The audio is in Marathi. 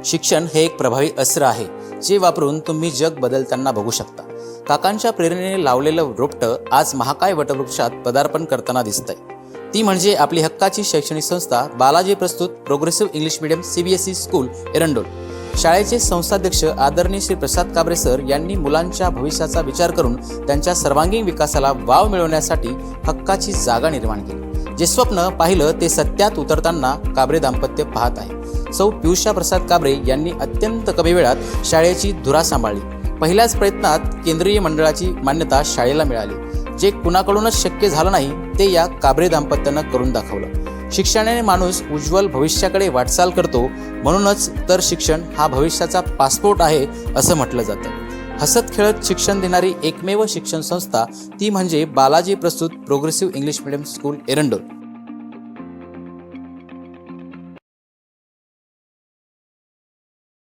शिक्षण हे एक प्रभावी अस्त्र आहे, जे वापरून तुम्ही जग बदलताना बघू शकता. काकांच्या प्रेरणेने लावलेलं रोपटं आज महाकाय वटवृक्षात पदार्पण करताना दिसतंय. ती म्हणजे आपली हक्काची शैक्षणिक संस्था बालाजी प्रस्तुत progressive English medium CBSE school Erandol. शाळेचे संस्थाध्यक्ष आदरणीय श्री प्रसाद काबरे सर यांनी मुलांच्या भविष्याचा विचार करून त्यांच्या सर्वांगीण विकासाला वाव मिळवण्यासाठी हक्काची जागा निर्माण केली. जे स्वप्न पाहिलं ते सत्यात उतरताना काबरे दाम्पत्य पाहत आहे. सौ पियुषा प्रसाद काबरे यांनी अत्यंत कमी वेळात शाळेची धुरा सांभाळली. पहिल्याच प्रयत्नात केंद्रीय मंडळाची मान्यता शाळेला मिळाली. जे कुणाकडूनच शक्य झालं नाही ते या काबरे दाम्पत्यानं करून दाखवलं. शिक्षणाने माणूस उज्ज्वल भविष्याकडे वाटचाल करतो, म्हणूनच तर शिक्षण हा भविष्याचा पासपोर्ट आहे असं म्हटलं जातं. हसत खेळत शिक्षण देणारी एकमेव शिक्षण संस्था ती म्हणजे बालाजी प्रस्तुत progressive English medium school Erandol.